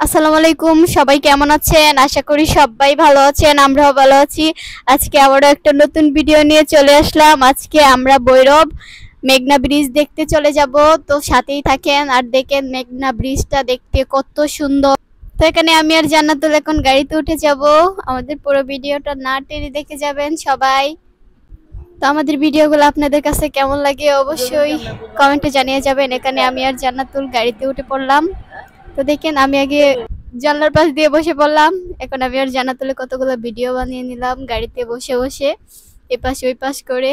আসসালামু আলাইকুম, সবাই কেমন আছেন? আশা করি সবাই ভালো আছেন, আমরাও ভালো আছি। আজকে আবারও একটা নতুন ভিডিও নিয়ে চলে আসলাম। আজকে আমরা ভৈরব মেঘনা ব্রিজ দেখতে চলে যাব, তো সাথেই থাকেন আর দেখেন মেঘনা ব্রিজটা দেখতে কত সুন্দর। তো এখানে আমি আর জান্নাতুল এখন গাড়িতে উঠে যাব। আমাদের পুরো ভিডিওটা না টেনে দেখে যাবেন সবাই। তো আমাদের ভিডিওগুলো আপনাদের কাছে কেমন লাগে অবশ্যই কমেন্টে জানিয়ে যাবেন। এখানে আমি আর জান্নাতুল গাড়িতে উঠে পড়লাম। তো দেখেন আমি আগে জানলার পাশ দিয়ে বসে পড়লাম। এখন আমি আর জান্নাতুলে কতগুলো ভিডিও বানিয়ে নিলাম গাড়িতে বসে বসে, এপাশ ওই পাশ করে।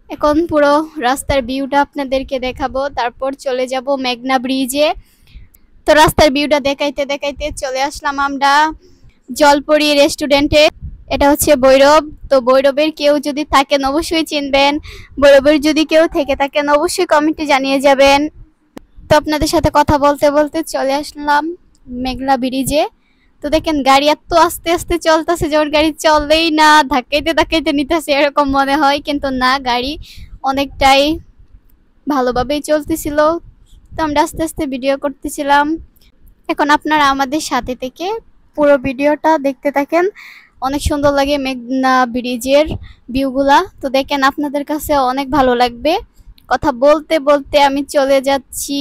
এখন পুরো রাস্তার ভিউটা আপনাদেরকে দেখাবো, তারপর চলে যাব মেঘনা ব্রিজে। তো রাস্তার ভিউটা দেখাইতে দেখাইতে চলে আসলাম আমরা জলপরি রেস্টুরেন্টে। এটা হচ্ছে ভৈরব। তো ভৈরবের কেউ যদি থাকেন অবশ্যই চিনবেন, ভৈরবের যদি কেউ থেকে থাকেন অবশ্যই কমেন্টে জানিয়ে যাবেন। তো আপনাদের সাথে কথা বলতে বলতে চলে আসলাম মেঘনা ব্রিজে। তো দেখেন গাড়ি এত আস্তে আস্তে চলতেছে, যেমন গাড়ি চললেই না, ধাক্কাইতে ধাক্কাইতে নিতেছে এরকম মনে হয়, কিন্তু না, গাড়ি অনেকটাই ভালোভাবেই চলতেছিল। তো আমরা আস্তে আস্তে ভিডিও করতেছিলাম। এখন আপনারা আমাদের সাথে থেকে পুরো ভিডিওটা দেখতে থাকেন। অনেক সুন্দর লাগে মেঘনা ব্রিজের ভিউগুলা। তো দেখেন আপনাদের কাছে অনেক ভালো লাগবে। কথা বলতে বলতে আমি চলে যাচ্ছি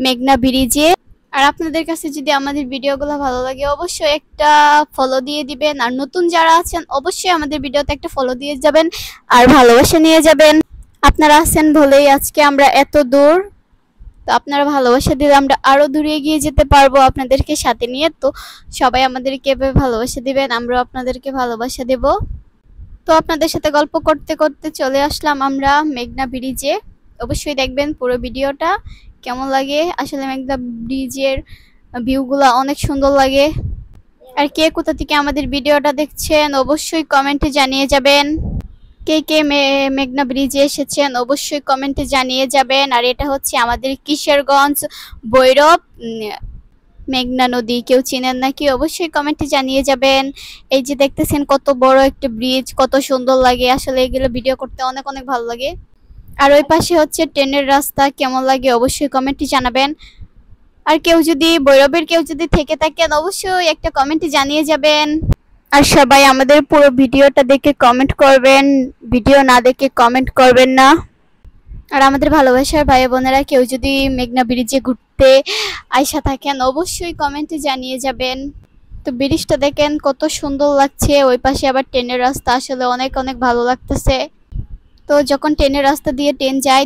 মেঘনা ব্রিজে। আর আপনাদের কাছে যদি আমাদের ভিডিওগুলো ভালো লাগে অবশ্যই একটা ফলো দিয়ে দিবেন, আর নতুন যারা আছেন অবশ্যই আমাদের ভিডিওতে একটা ফলো দিয়ে যাবেন আর ভালোবাসা নিয়ে যাবেন। আপনারা আছেন বলেই আজকে আমরা এত দূর। তো আপনারা ভালোবাসা দিলে আমরা আরো দূরে এগিয়ে যেতে পারবো আপনাদেরকে সাথে নিয়ে। তো সবাই আমাদেরকে এভাবে ভালোবাসা দিবেন, আমরাও আপনাদেরকে ভালোবাসা দেব। তো আপনাদের সাথে গল্প করতে করতে চলে আসলাম আমরা মেঘনা ব্রিজে। অবশ্যই দেখবেন পুরো ভিডিওটা কেমন লাগে। আসলে মেঘনা ব্রিজের ভিউগুলো অনেক সুন্দর লাগে। আর কে কোথা থেকে আমাদের ভিডিওটা দেখছেন অবশ্যই কমেন্টে জানিয়ে যাবেন। কে কে মেঘনা ব্রিজে এসেছেন অবশ্যই কমেন্টে জানিয়ে যাবেন। আর এটা হচ্ছে আমাদের কিশোরগঞ্জ ভৈরব মেঘনা নদী। কেউ চেনেন নাকি অবশ্যই কমেন্টে জানিয়ে যাবেন। এই যে দেখতেছেন কত বড় একটা ব্রিজ, কত সুন্দর লাগে। আসলে এগুলো ভিডিও করতে অনেক অনেক ভালো লাগে। আর ওই পাশে হচ্ছে ট্রেনের রাস্তা, কেমন লাগে অবশ্যই কমেন্টে জানাবেন। আর কেউ যদি ভৈরবের কেউ যদি থেকে থাকেন অবশ্যই একটা কমেন্টে জানিয়ে যাবেন। আর সবাই আমাদের পুরো ভিডিওটা দেখে কমেন্ট করবেন, ভিডিও না দেখে কমেন্ট করবেন না। আর আমাদের ভালোবাসার ভাই বোনেরা কেউ যদি মেঘনা ব্রিজে ঘুরতে আইসা থাকেন অবশ্যই কমেন্টে জানিয়ে যাবেন। তো ব্রিজটা দেখেন কত সুন্দর লাগছে, ওই পাশে আবার ট্রেনের রাস্তা, আসলে অনেক অনেক ভালো লাগতেছে। তো যখন ট্রেনের রাস্তা দিয়ে ট্রেন যায়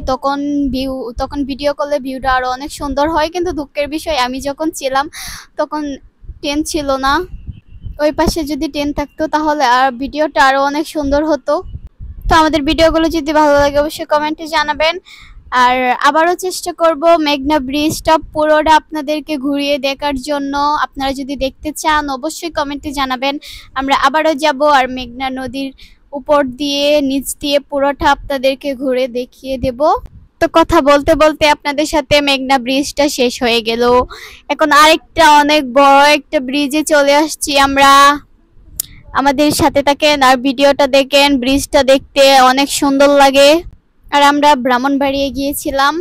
তখন ভিডিও করলে ভিউটা আরো অনেক সুন্দর হয়। কিন্তু দুঃখের বিষয় আমি যখন ছিলাম তখন ট্রেন ছিল না। ওই পাশে যদি ট্রেন থাকতো তাহলে আর ভিডিওটা আরো অনেক সুন্দর হতো। তো আমাদের ভিডিওগুলো যদি ভালো লাগে অবশ্যই কমেন্টে জানাবেন। আর আবারও চেষ্টা করব মেঘনা ব্রিজটা পুরোটা আপনাদেরকে ঘুরিয়ে দেখার জন্য। আপনারা যদি দেখতে চান অবশ্যই কমেন্টে জানাবেন। আমরা আবারও যাব আর মেঘনা নদীর উপর দিয়ে নিচ দিয়ে পুরোটা আপনাদেরকে ঘুরে দেখিয়ে দেব। তো কথা বলতে বলতে আপনাদের সাথে মেঘনা ব্রিজটা শেষ হয়ে গেল। এখন আরেকটা অনেক বড় একটা ব্রিজে চলে আসছি আমরা। আমাদের সাথে থাকেন আর ভিডিওটা দেখেন, ব্রিজটা দেখতে অনেক সুন্দর লাগে। আর আমরা ব্রাহ্মণবাড়িয়ে গিয়েছিলাম,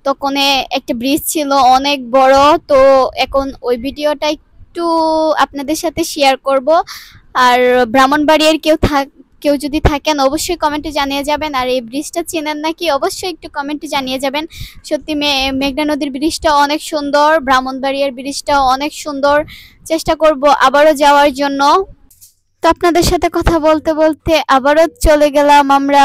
তখন একটা ব্রিজ ছিল অনেক বড়। তো এখন ওই ভিডিওটা একটু আপনাদের সাথে শেয়ার করব। আর ব্রাহ্মণবাড়িয়ার কেউ যদি থাকেন অবশ্যই কমেন্টে জানিয়ে যাবেন। আর এই ব্রিজটা চেনেন নাকি অবশ্যই একটু কমেন্টে জানিয়ে যাবেন। সত্যি মেঘনা নদীর ব্রিজটা অনেক সুন্দর, ব্রাহ্মণবাড়িয়ার ব্রিজটা অনেক সুন্দর। চেষ্টা করব আবারও যাওয়ার জন্য। তো আপনাদের সাথে কথা বলতে বলতে আবারও চলে গেলাম আমরা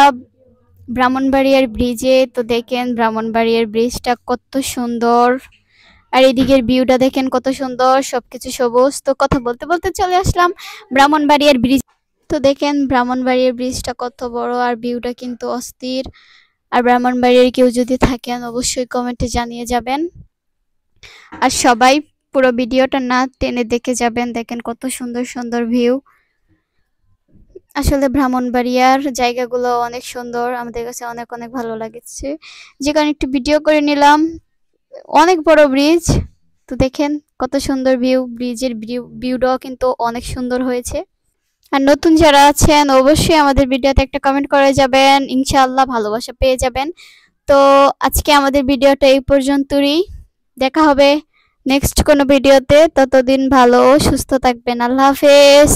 ব্রাহ্মণবাড়িয়ার ব্রিজে। তো দেখেন ব্রাহ্মণবাড়িয়ার ব্রিজটা কত সুন্দর, আর এদিকের ভিউটা দেখেন কত সুন্দর, সবকিছু সবুজ। তো কথা বলতে বলতে চলে আসলাম ব্রাহ্মণবাড়িয়ার ব্রিজ। তো দেখেন ব্রাহ্মণবাড়িয়ার ব্রিজটা কত বড়, আর ভিউটা কিন্তু অস্থির। আর ব্রাহ্মণবাড়িয়ার কেউ যদি থাকেন অবশ্যই কমেন্টে জানিয়ে যাবেন। আর সবাই পুরো ভিডিওটা না টেনে দেখে যাবেন। দেখেন কত সুন্দর সুন্দর ভিউ। আসলে ব্রাহ্মণবাড়িয়ার জায়গাগুলো অনেক সুন্দর, আমাদের কাছে অনেক অনেক ভালো লাগছে, যে কারণে একটু ভিডিও করে নিলাম। অনেক বড় ব্রিজ। তো দেখেন কত সুন্দর ভিউ, ব্রিজের ভিউটাও কিন্তু অনেক সুন্দর হয়েছে। আর নতুন যারা আছেন অবশ্যই আমাদের ভিডিওতে একটা কমেন্ট করে যাবেন, ইনশাআল্লাহ ভালোবাসা পেয়ে যাবেন। তো আজকে আমাদের ভিডিওটা এই পর্যন্তই। দেখা হবে নেক্সট কোনো ভিডিওতে। ততদিন ভালো ও সুস্থ থাকবেন। আল্লাহ হাফেজ।